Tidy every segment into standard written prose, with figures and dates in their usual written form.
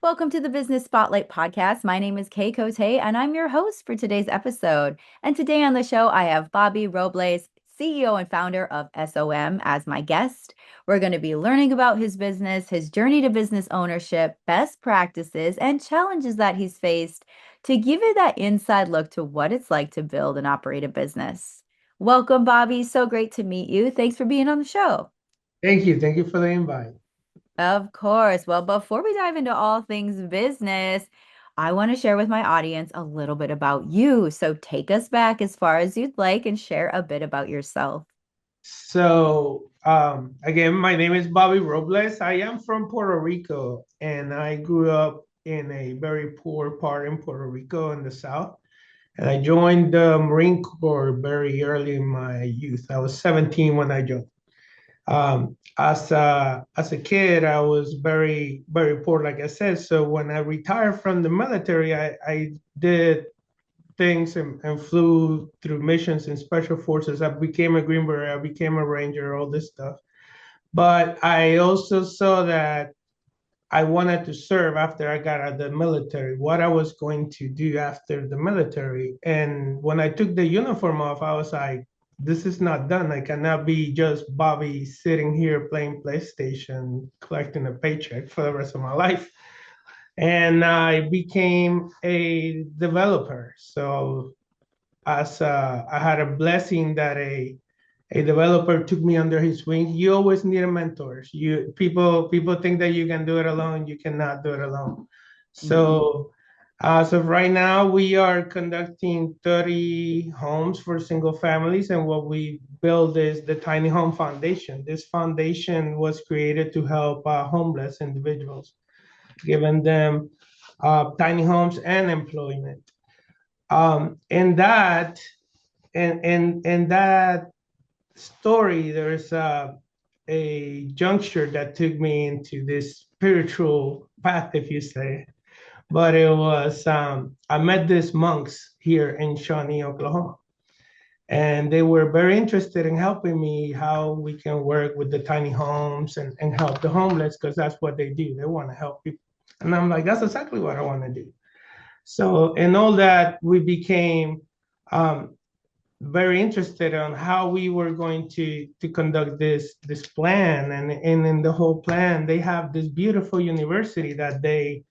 Welcome to the Business Spotlight podcast. My name is Kay Cote, and I'm your host for today's episode. And today on the show, I have Bobby Robles, CEO and founder of SOM, as my guest. We're going to be learning about his business, his journey to business ownership, best practices, and challenges that he's faced to give you that inside look to what it's like to build and operate a business. Welcome, Bobby. So great to meet you. Thanks for being on the show. Thank you. Thank you for the invite. Of course. Well, before we dive into all things business, I want to share with my audience a little bit about you. So take us back as far as you'd like and share a bit about yourself. Again, my name is Bobby Robles. I am from Puerto Rico, and I grew up in a very poor part in Puerto Rico in the South. And I joined the Marine Corps very early in my youth. I was 17 when I joined. As a kid, I was very poor, like I said. So when I retired from the military, I did things and flew through missions in special forces. I became a Green Beret, I became a Ranger, all this stuff. But I also saw that I wanted to serve after I got out of the military, what I was going to do after the military. And when I took the uniform off, I was like, this is not done. I cannot be just Bobby sitting here playing PlayStation, collecting a paycheck for the rest of my life. And I became a developer. So as I had a blessing that a developer took me under his wing. You always need a mentor. People think that you can do it alone. You cannot do it alone. Mhm. So as of right now, we are conducting 30 homes for single families, and what we build is the Tiny Home Foundation. This foundation was created to help homeless individuals, giving them tiny homes and employment. In that in that story, there's a juncture that took me into this spiritual path, if you say. But it was I met these monks here in Shawnee, Oklahoma, and they were very interested in helping me how we can work with the tiny homes and help the homeless because that's what they do. They want to help people, and I'm like, that's exactly what I want to do. So in all that, we became um, very interested on how we were going to conduct this plan, and in the whole plan they have this beautiful university that they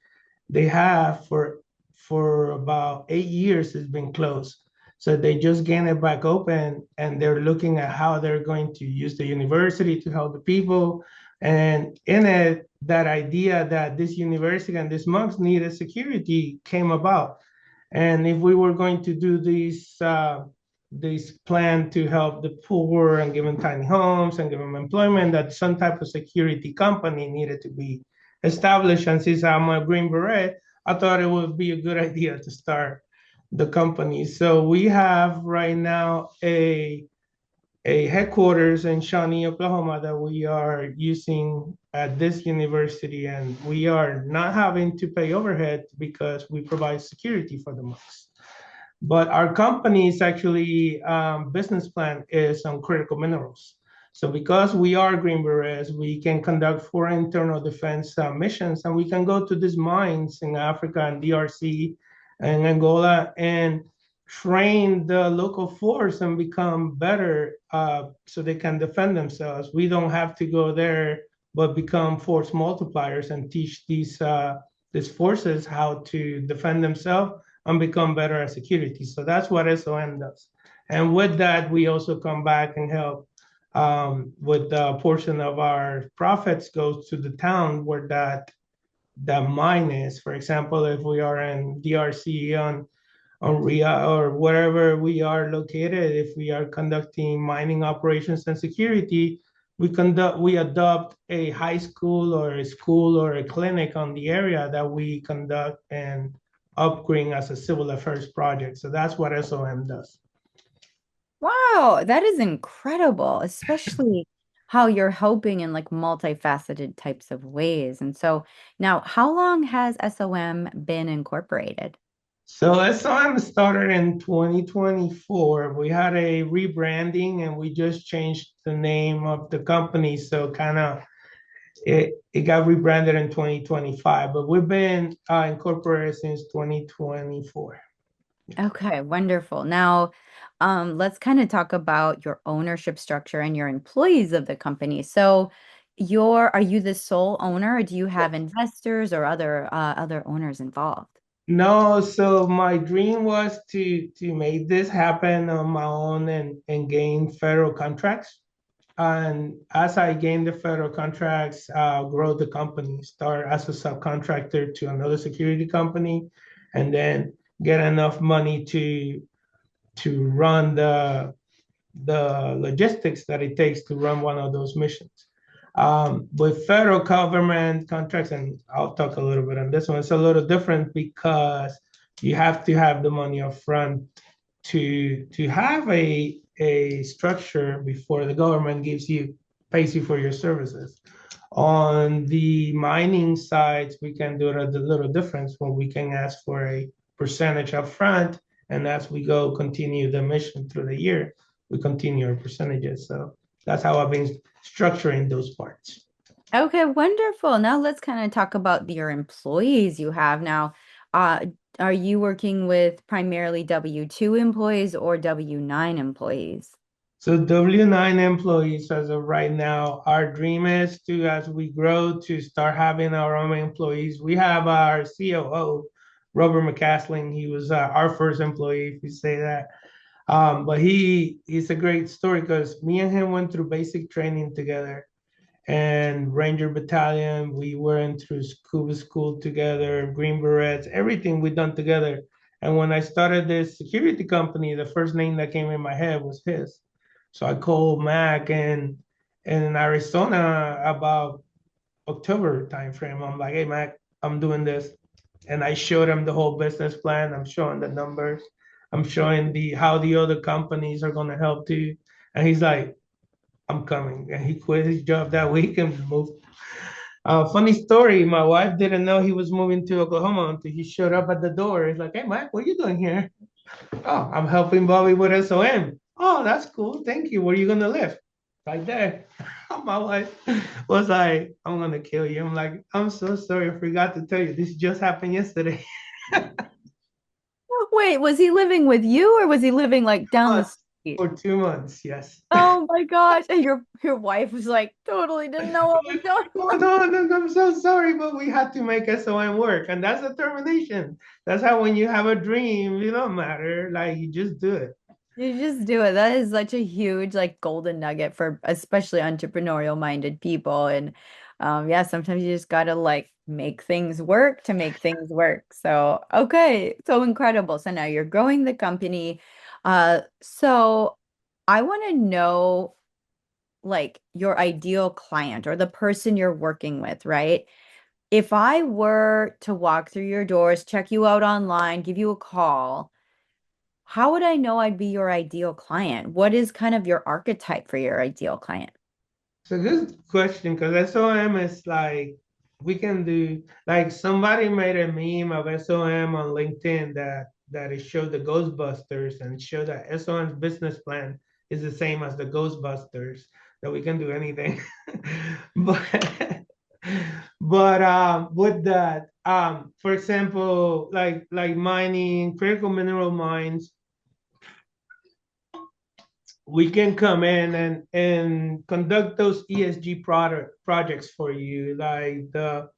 have for about 8 years. It's been closed, so they just gained it back open, and they're looking at how they're going to use the university to help the people. And in it, that idea that this university and these monks needed security came about. And if we were going to do this plan to help the poor and give them tiny homes and give them employment, that some type of security company needed to be established. And since I'm a Green Beret, I thought it would be a good idea to start the company. So we have right now a headquarters in Shawnee, Oklahoma, that we are using at this university, and we are not having to pay overhead because we provide security for the monks. But our company's actually business plan is on critical minerals. So because we are Green Berets, we can conduct foreign internal defense missions, and we can go to these mines in Africa and DRC and Angola and train the local force and become better so they can defend themselves. We don't have to go there, but become force multipliers and teach these forces how to defend themselves and become better at security. So that's what SOM does. And with that, we also come back and help with a portion of our profits goes to the town where that mine is. For example, if we are in DRC on RIA or wherever we are located, if we are conducting mining operations and security, we adopt a high school or a school or a clinic on the area that we conduct and upgrade as a civil affairs project. So that's what SOM does. Wow, that is incredible, especially how you're helping in like multifaceted types of ways. And so now, how long has SOM been incorporated? So SOM started in 2024. We had a rebranding and we just changed the name of the company. So kind of It got rebranded in 2025, but we've been incorporated since 2024. Okay, wonderful. Now, let's kind of talk about your ownership structure and your employees of the company. So, are you the sole owner, or do you have investors or other owners involved? No, so my dream was to make this happen on my own and gain federal contracts. And as I gain the federal contracts, grow the company, start as a subcontractor to another security company, and then get enough money to run the logistics that it takes to run one of those missions. With federal government contracts, and I'll talk a little bit on this one, it's a little different because you have to have the money up front to have a structure before the government pays you for your services. On the mining sides, we can do it a little different when we can ask for a percentage up front, and as we go continue the mission through the year, we continue our percentages. So that's how I've been structuring those parts. Okay, wonderful. Now let's kind of talk about your employees you have now. Uh, are you working with primarily W-2 employees or W-9 employees? So W-9 employees as of right now, our dream is to, as we grow, to start having our own employees. We have our COO, Robert McCaslin. He was our first employee, if you say that. But he's a great story because me and him went through basic training together and Ranger Battalion. We went through scuba school together, Green Berets, everything we done together. And when I started this security company, the first name that came in my head was his. So I called Mac and in Arizona about October timeframe. I'm like, hey Mac, I'm doing this. And I showed him the whole business plan. I'm showing the numbers. I'm showing the how the other companies are gonna help too. And he's like, I'm coming. And he quit his job that week and moved. Funny story, my wife didn't know he was moving to Oklahoma until he showed up at the door. He's like, hey, Mike, what are you doing here? Oh, I'm helping Bobby with SOM. Oh, that's cool. Thank you. Where are you going to live? Right there. My wife was like, I'm going to kill you. I'm like, I'm so sorry. I forgot to tell you. This just happened yesterday. Wait, was he living with you or was he living like down the Months, street? for 2 months. Yes. Oh my gosh. And your wife was like totally didn't know what was going Oh, no, no, I'm so sorry, but we had to make SOM work. And that's determination. That's how when you have a dream, it don't matter. Like you just do it. You just do it. That is such a huge like golden nugget for especially entrepreneurial minded people. And yeah, sometimes you just gotta like make things work to make things work. So okay, so incredible. So now you're growing the company. So I want to know like your ideal client or the person you're working with, right? If I were to walk through your doors, check you out online, give you a call. How would I know I'd be your ideal client? What is kind of your archetype for your ideal client? It's a good question because SOM is like we can do like somebody made a meme of SOM on LinkedIn that it showed the Ghostbusters and showed that SOM's business plan is the same as the Ghostbusters, that we can do anything. but with that, for example, like mining, critical mineral mines, we can come in and conduct those ESG projects for you. Like the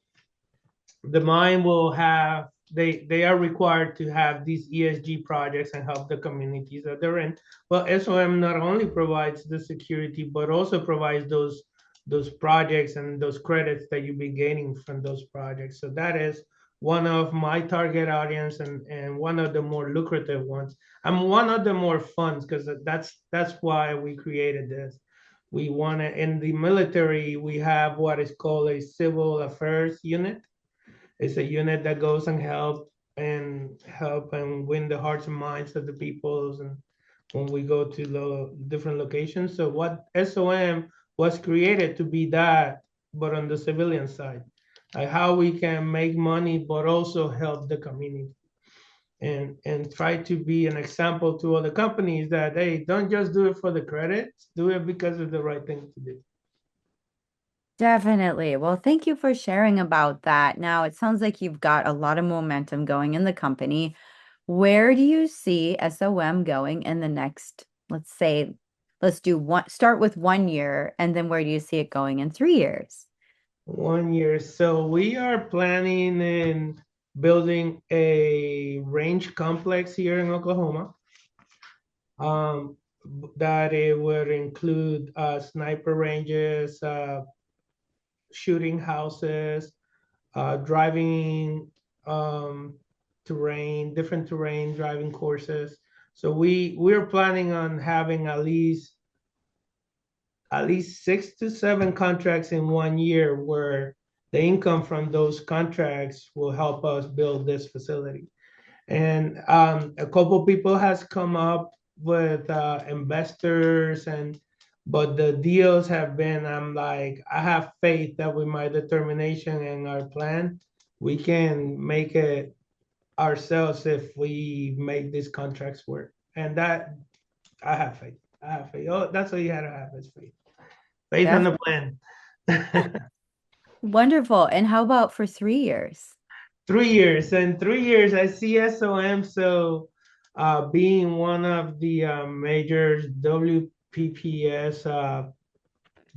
mine will have they are required to have these ESG projects and help the communities that they're in. Well, SOM not only provides the security but also provides those projects and those credits that you'll be gaining from those projects. So that is one of my target audience and one of the more lucrative ones. I'm one of the more fun because that's why we created this. We want to in the military we have what is called a civil affairs unit. It's a unit that goes and help and win the hearts and minds of the peoples and when we go to the different locations. So what SOM was created to be that, but on the civilian side, like how we can make money but also help the community and try to be an example to other companies that hey, don't just do it for the credits, do it because it's the right thing to do. Definitely. Well, thank you for sharing about that. Now, it sounds like you've got a lot of momentum going in the company. Where do you see SOM going in the next, let's say, let's do one, start with 1 year, and then where do you see it going in 3 years? 1 year. So we are planning in building a range complex here in Oklahoma. Um, that it would include sniper ranges, shooting houses, driving um, terrain, different terrain, driving courses. So we're planning on having at least 6 to 7 contracts in 1 year, where the income from those contracts will help us build this facility. And a couple people has come up with investors, but the deals have been, I'm like, I have faith that with my determination and our plan, we can make it ourselves if we make these contracts work. And that I have faith. I have faith. Oh, that's all you had to have is faith. Faith in Def the plan. Wonderful. And how about for 3 years? 3 years. In 3 years, I see SOM. So, being one of the major WPPS,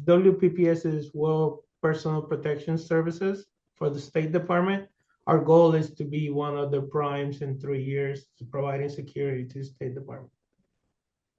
WPPS is World Personal Protection Services for the State Department. Our goal is to be one of the primes in 3 years, to providing security to the State Department.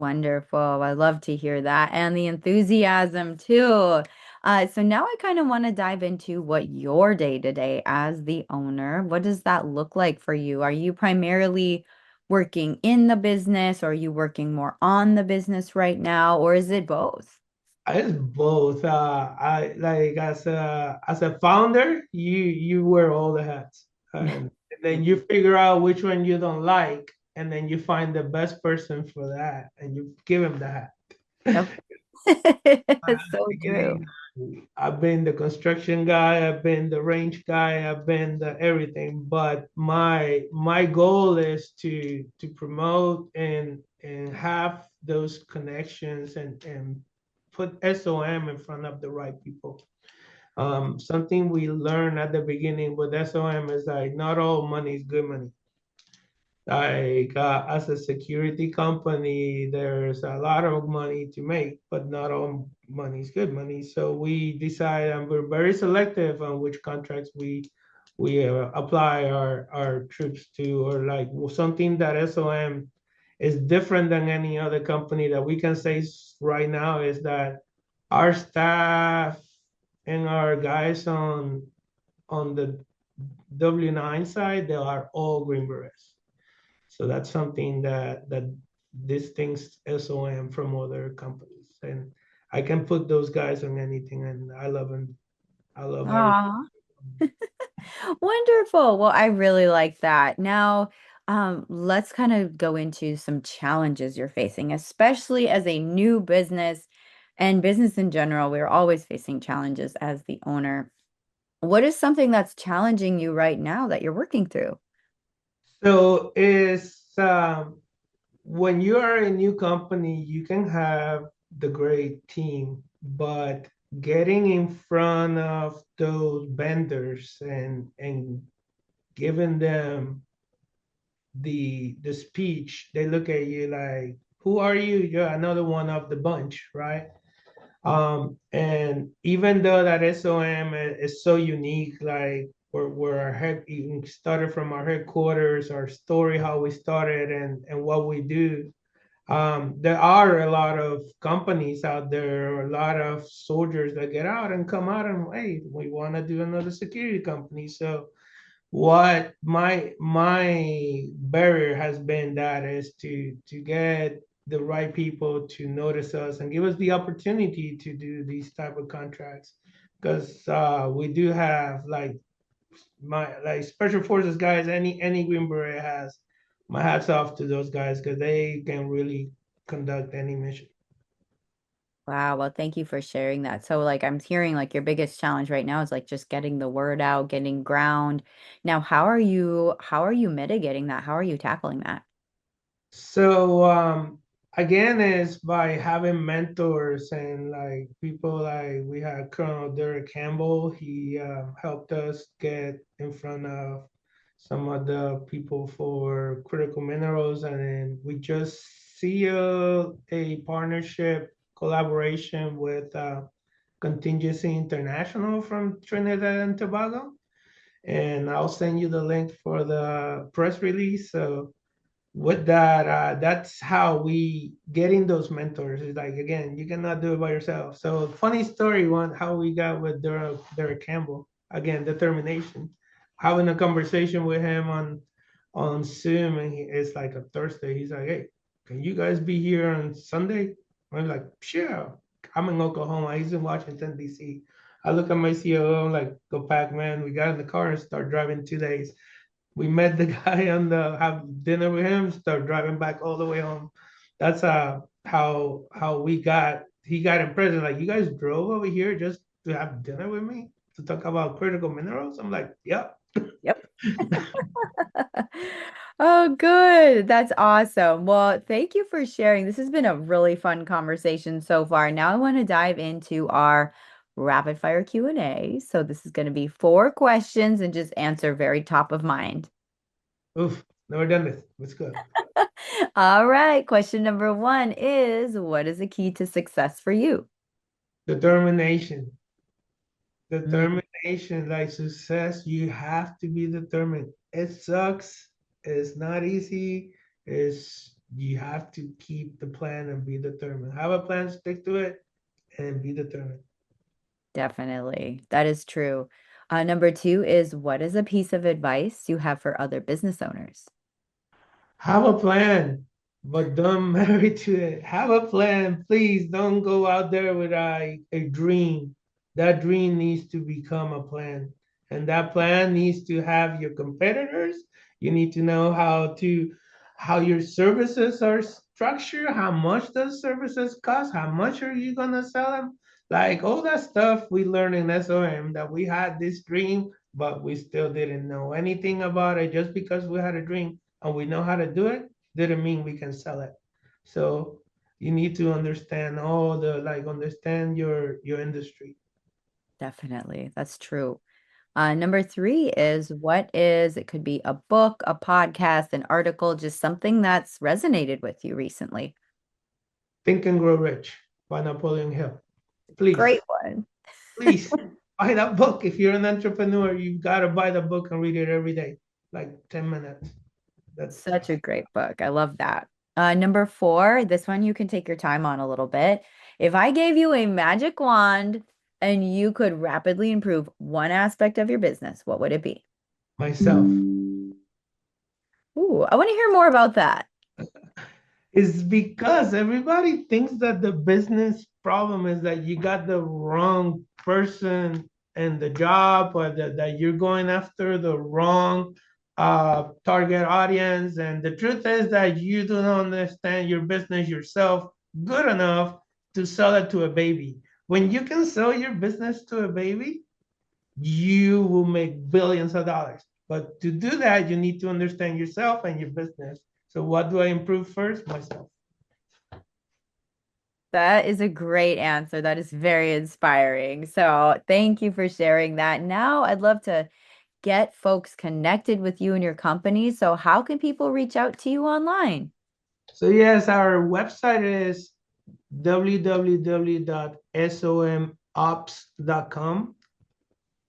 Wonderful. I love to hear that and the enthusiasm too. So now I kind of want to dive into what your day to day as the owner, what does that look like for you? Are you primarily working in the business or are you working more on the business right now, or is it both? It's both. I like, as a founder, you wear all the hats, and then you figure out which one you don't like, and then you find the best person for that, and you give him the hat. Yep. It's so true. Beginning, I've been the construction guy, I've been the range guy, I've been the everything. But my goal is to promote and have those connections and put SOM in front of the right people. Something we learned at the beginning with SOM is like not all money is good money. Like, as a security company, there's a lot of money to make, but not all money is good money. So we decide, and we're very selective on which contracts we apply our troops to, or like something that SOM is different than any other company that we can say right now is that our staff and our guys on the W9 side, they are all Green Berets. So that's something that distinguishes SOM from other companies. And I can put those guys on anything, and I love them. I love everything. Aw. Wonderful. Well, I really like that. Now, let's kind of go into some challenges you're facing, especially as a new business and business in general. We're always facing challenges as the owner. What is something that's challenging you right now that you're working through? So is when you are a new company, you can have the great team, but getting in front of those vendors and giving them the speech, they look at you like, who are you? You're another one of the bunch, right? And even though that SOM is so unique, like where our head even started from our headquarters, our story, how we started, and what we do. There are a lot of companies out there, or a lot of soldiers that get out and come out and, hey, we want to do another security company. So what my barrier has been, that is to get the right people to notice us and give us the opportunity to do these type of contracts, because we do have like my like special forces guys, any Green Beret has my hats off to those guys, because they can really conduct any mission. Wow, well, thank you for sharing that. So, like, I'm hearing like your biggest challenge right now is like just getting the word out, getting ground. Now, how are you mitigating that? How are you tackling that? So, again is by having mentors and like people like we had Colonel Derek Campbell. He helped us get in front of some of the people for critical minerals, and then we just see a partnership collaboration with Contingency International from Trinidad and Tobago. And I'll send you the link for the press release. So with that, that's how we getting those mentors. Is like again, you cannot do it by yourself. So funny story one how we got with Derek Campbell. Again, determination. Having a conversation with him on Zoom, and it's like a Thursday. He's like, "Hey, can you guys be here on Sunday?" I'm like, "Sure." I'm in Oklahoma. He's in Washington D.C. I look at my COO. I'm like, "Go pack, man." We got in the car and start driving 2 days. We met the guy on the have dinner with him, start driving back all the way home. That's how we got he got impressed. Like, you guys drove over here just to have dinner with me to talk about critical minerals. I'm like, yep. Yep. Oh, good. That's awesome. Well, thank you for sharing. This has been a really fun conversation so far. Now I want to dive into our rapid fire Q&A. So this is going to be 4 questions and just answer very top of mind. Oof, never done this. Let's go. All right. Question number 1 is, what is the key to success for you? Determination. Mm, Determination, like success, you have to be determined. It sucks. It's not easy. It's you have to keep the plan and be determined. Have a plan, stick to it, and be determined. definitely. That is true. Number 2 is, what is a piece of advice you have for other business owners? Have a plan, but don't marry to it. Have a plan. Please don't go out there with a dream. That dream needs to become a plan. And that plan needs to have your competitors. You need to know how your services are structured, how much those services cost, how much are you gonna sell them? Like all that stuff we learned in SOM that we had this dream, but we still didn't know anything about it just because we had a dream and we know how to do it, didn't mean we can sell it. So you need to understand all the like understand your industry. Definitely. That's true. Number 3 is, it could be a book, a podcast, an article, just something that's resonated with you recently. Think and Grow Rich by Napoleon Hill. Please, Great one. please buy that book. If you're an entrepreneur, you've got to buy the book and read it every day, like 10 minutes. That's Such a great book. I love that. Number 4, this one you can take your time on a little bit. If I gave you a magic wand and you could rapidly improve one aspect of your business, what would it be? myself. Ooh, I want to hear more about that. Is because everybody thinks that the business problem is that you got the wrong person in the job or that you're going after the wrong target audience. And the truth is that you don't understand your business yourself good enough to sell it to a baby. When you can sell your business to a baby, you will make billions of dollars. But to do that, you need to understand yourself and your business. So what do I improve first? Myself. That is a great answer. That is very inspiring. So, thank you for sharing that. Now, I'd love to get folks connected with you and your company. So, how can people reach out to you online? So yes, our website is www.somops.com.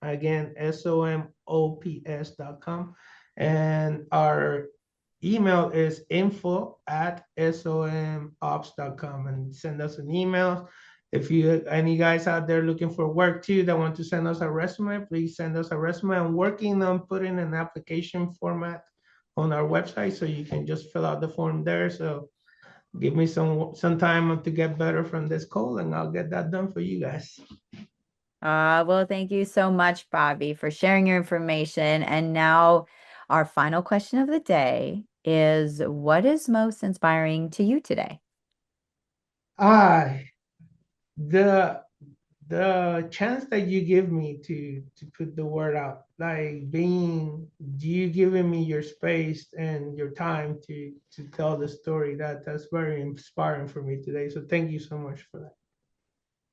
Again, somops.com. And our email is info@somops.com, and send us an email. If you any guys out there looking for work too that want to send us a resume, please send us a resume. I'm working on putting an application format on our website so you can just fill out the form there. So give me some time to get better from this cold, and I'll get that done for you guys. Well, thank you so much, Bobby, for sharing your information. And now, our final question of the day is, what is most inspiring to you today? I the the chance that you give me to put the word out, like being you giving me your space and your time to tell the story, that's very inspiring for me today. So thank you so much for that.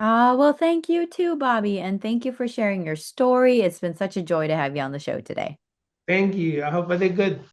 Well, thank you too, Bobby, and thank you for sharing your story. It's been such a joy to have you on the show today. Thank you. I hope I did good.